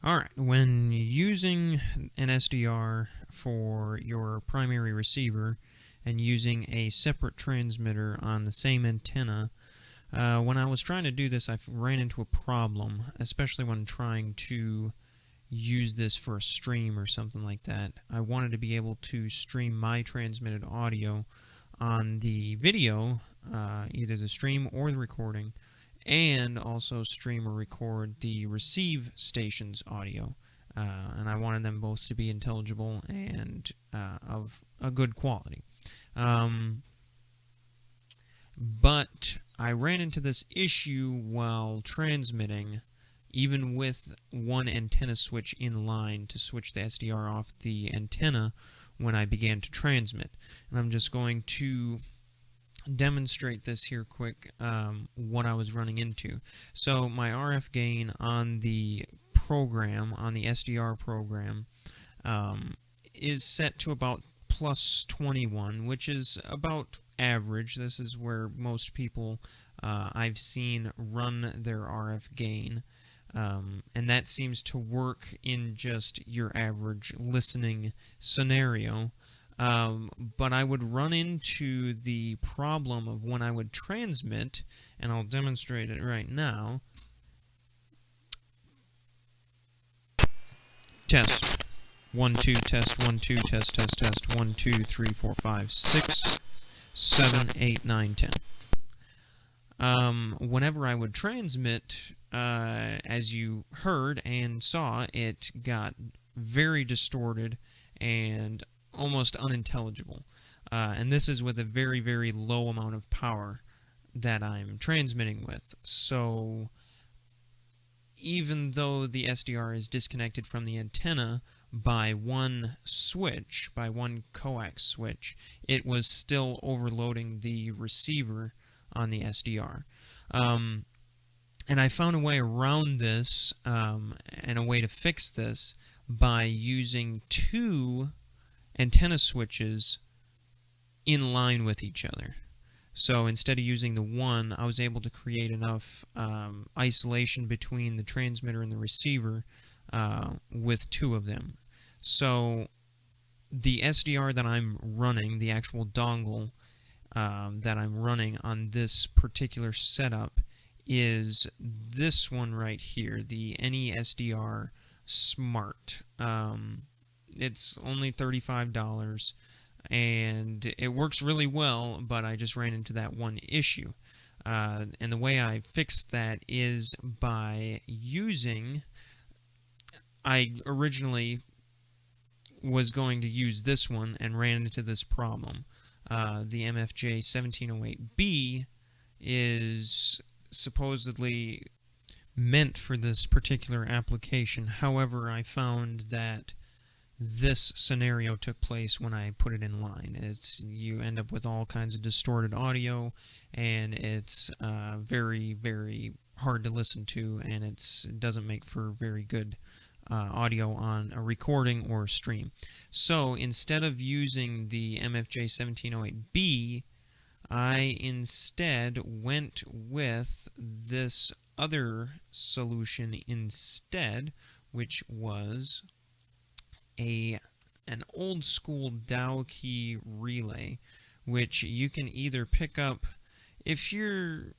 Alright, when using an SDR for your primary receiver and using a separate transmitter on the same antenna, when I was trying to do this, I ran into a problem, especially when trying to use this for a stream or something like that. I wanted to be able to stream my transmitted audio on the video, either the stream or the recording, and also stream or record the receive station's audio. And I wanted them both to be intelligible and of a good quality. But I ran into this issue while transmitting, even with one antenna switch in line to switch the SDR off the antenna when I began to transmit. And I'm just going to demonstrate this here quick, what I was running into. So my RF gain on the program, on the SDR program, is set to about plus 21, which is about average. This is where most people I've seen run their RF gain, and that seems to work in just your average listening scenario. But I would run into the problem of when I would transmit, and I'll demonstrate it right now. Test. 1, 2, test, 1, 2, test, test, test, 1, 2, 3, 4, 5, 6, 7, 8, 9, 10. Whenever I would transmit, as you heard and saw, it got very distorted and almost unintelligible. And this is with a very, very low amount of power that I'm transmitting with. So even though the SDR is disconnected from the antenna by one switch, by one coax switch, it was still overloading the receiver on the SDR. And I found a way around this, and a way to fix this by using two antenna switches in line with each other. So instead of using the one, I was able to create enough isolation between the transmitter and the receiver with two of them. So the SDR that I'm running, the actual dongle that I'm running on this particular setup, is this one right here, the SDR Smart. It's only $35, and it works really well, but I just ran into that one issue. And the way I fixed that is by using... I originally was going to use this one and ran into this problem. The MFJ 1708B is supposedly meant for this particular application. However, I found that this scenario took place when I put it in line. You end up with all kinds of distorted audio, and it's very, very hard to listen to, and it doesn't make for very good audio on a recording or a stream. So instead of using the MFJ 1708B, I instead went with this other solution instead, which was an old school Dow key relay, which you can either pick up if you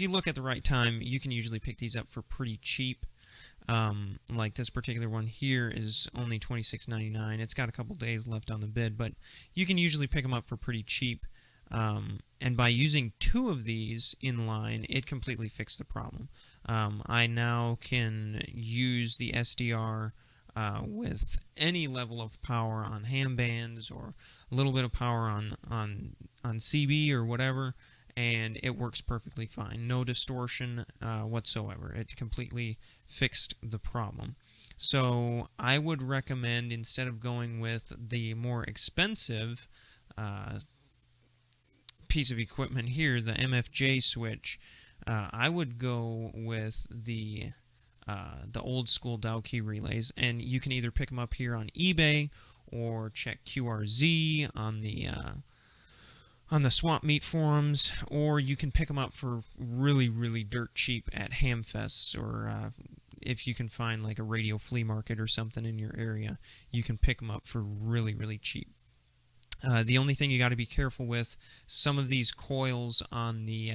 look at the right time. You can usually pick these up for pretty cheap. Like this particular one here is only $26.99. It's got a couple days left on the bid, but you can usually pick them up for pretty cheap. And by using two of these in line, it completely fixed the problem. I now can use the SDR with any level of power on ham bands, or a little bit of power on CB or whatever, and it works perfectly fine. No distortion whatsoever. It completely fixed the problem. So I would recommend, instead of going with the more expensive piece of equipment here, the MFJ switch, I would go with the old school Dow key relays, and you can either pick them up here on eBay or check QRZ on the swap meet forums, or you can pick them up for really, really dirt cheap at ham fests or if you can find like a radio flea market or something in your area, you can pick them up for really, really cheap. The only thing you got to be careful with, some of these coils on the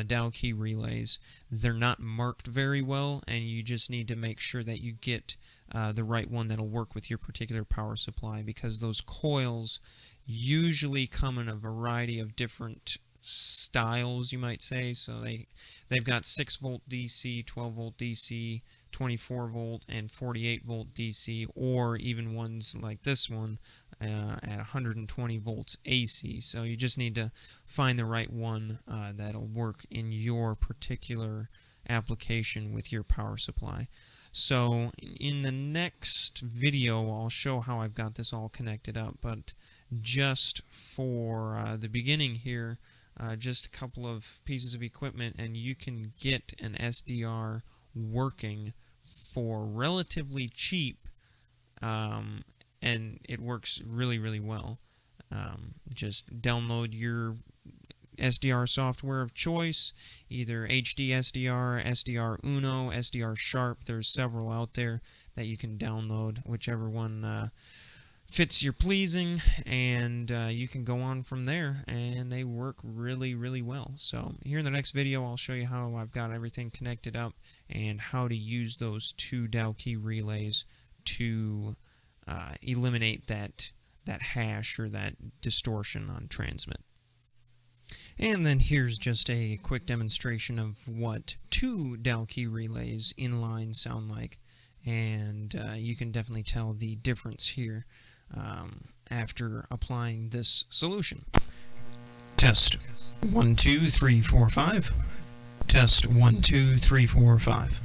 dial key relays, they're not marked very well, and you just need to make sure that you get the right one that'll work with your particular power supply, because those coils usually come in a variety of different styles, you might say. So they've got 6-volt DC, 12-volt DC, 24-volt, and 48-volt DC, or even ones like this one at 120 volts AC. So you just need to find the right one that'll work in your particular application with your power supply. So in the next video, I'll show how I've got this all connected up, but just for the beginning here, just a couple of pieces of equipment, and you can get an SDR working for relatively cheap, and it works really, really well. Just download your SDR software of choice, either HD SDR, SDR Uno, SDR Sharp. There's several out there that you can download, whichever one fits your pleasing, and you can go on from there, and they work really, really well. So here in the next video, I'll show you how I've got everything connected up and how to use those 2 dial key relays to eliminate that hash or that distortion on transmit. And then here's just a quick demonstration of what 2 dial key relays inline sound like, and you can definitely tell the difference here after applying this solution. Test 1 2 3 4 5. Test 1 2 3 4 5.